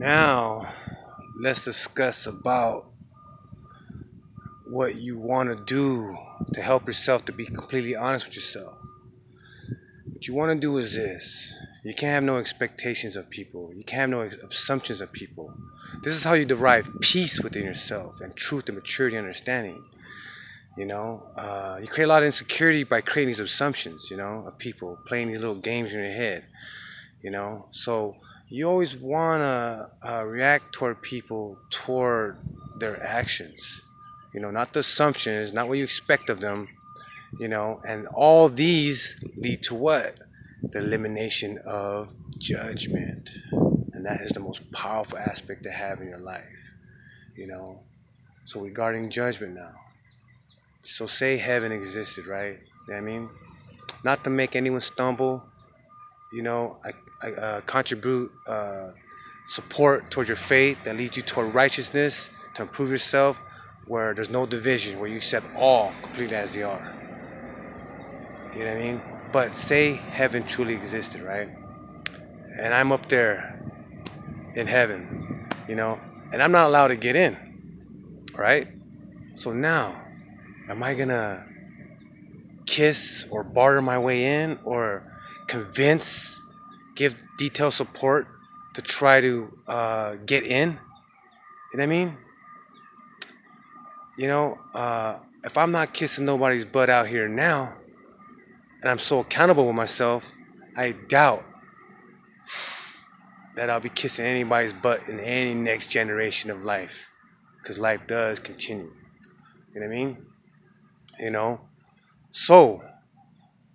Now, let's discuss about what you want to do to help yourself to be completely honest with yourself. What you want to do is this. You can't have no expectations of people. You can't have no assumptions of people. This is how you derive peace within yourself and truth and maturity and understanding. You create a lot of insecurity by creating these assumptions, of people, playing these little games in your head. So you always want to react toward people toward their actions, not the assumptions, not what you expect of them, and all these lead to what? The elimination of judgment. And that is the most powerful aspect to have in your life, you know. So regarding judgment now. So say heaven existed, right? You know what I mean? Not to make anyone stumble, I contribute support towards your faith that leads you toward righteousness, to improve yourself, where there's no division, where you accept all completely as they are. You know what I mean? But say heaven truly existed, right? And I'm up there in heaven, and I'm not allowed to get in, right? So now, am I gonna kiss or barter my way in or convince, give detailed support to try to get in? You know what I mean? If I'm not kissing nobody's butt out here now, and I'm so accountable with myself, I doubt that I'll be kissing anybody's butt in any next generation of life, because life does continue. You know what I mean? You know. So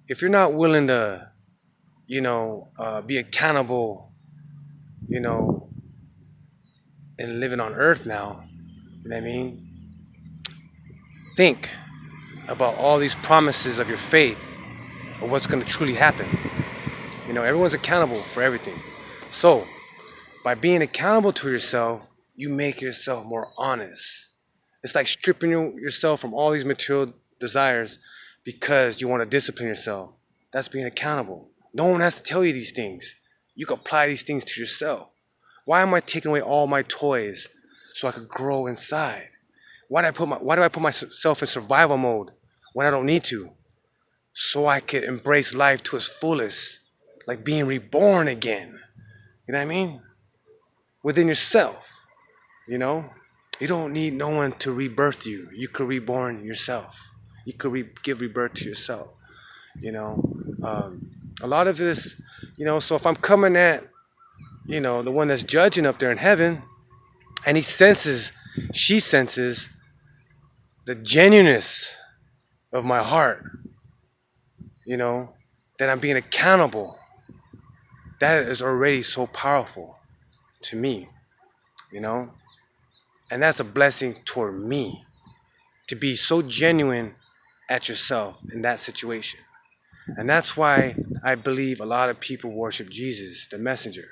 if you're not willing to, be accountable, you know, and living on Earth now, you know what I mean? Think about all these promises of your faith, of what's going to truly happen. Everyone's accountable for everything. So by being accountable to yourself, you make yourself more honest. It's like stripping yourself from all these material desires because you want to discipline yourself. That's being accountable. No one has to tell you these things. You can apply these things to yourself. Why am I taking away all my toys so I could grow inside? Why do I put myself in survival mode when I don't need to? So I could embrace life to its fullest, like being reborn again. You know what I mean? Within yourself, you know? You don't need no one to rebirth you. You could reborn yourself. You could give rebirth to yourself. You know, a lot of this, So if I'm coming at, the one that's judging up there in heaven, and she senses the genuineness of my heart, that I'm being accountable. That is already so powerful to me, you know, and that's a blessing toward me to be so genuine at yourself in that situation. And that's why I believe a lot of people worship Jesus, the messenger.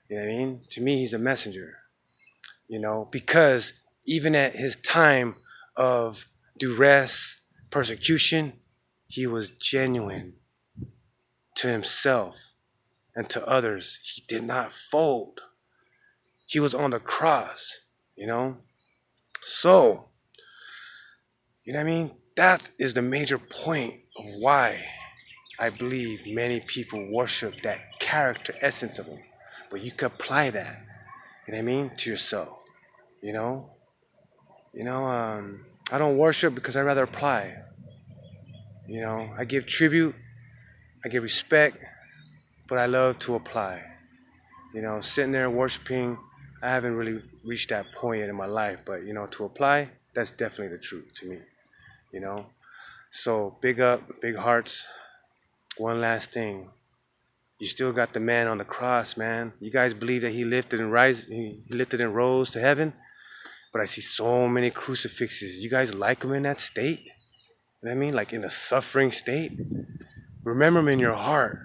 You know what I mean? To me, he's a messenger, because even at his time of duress, persecution, he was genuine to himself and to others. He did not fold. He was on the cross, you know? So, you know what I mean? That is the major point of why I believe many people worship that character essence of him. But you can apply that, you know what I mean, to yourself, you know? I don't worship because I rather apply. I give tribute, I give respect, but I love to apply. Sitting there worshiping, I haven't really reached that point yet in my life, but to apply, that's definitely the truth to me, you know. So big up, big hearts. One last thing. You still got the man on the cross, man. You guys believe that he lifted and rose to heaven? But I see so many crucifixes. You guys like him in that state? You know what I mean? Like in a suffering state? Remember him in your heart.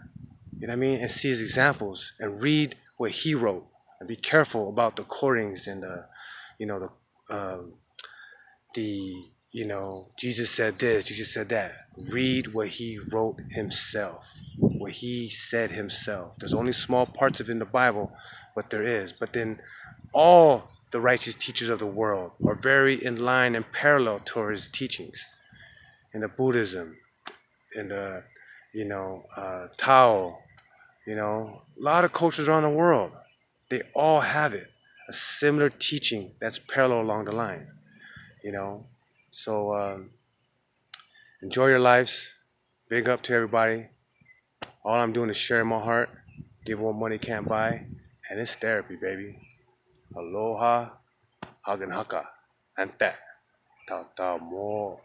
You know what I mean? And see his examples and read what he wrote. And be careful about the quotings and Jesus said this, Jesus said that. Read what he wrote himself, what what he said himself. There's only small parts of it in the Bible, but there is. But then all the righteous teachers of the world are very in line and parallel to his teachings. In the Buddhism, in the, Tao, a lot of cultures around the world, they all have it. A similar teaching that's parallel along the line, you know. So enjoy your lives. Big up to everybody. All I'm doing is sharing my heart, give what money can't buy, and it's therapy, baby. Aloha, hagen haka, and that. Tata mo,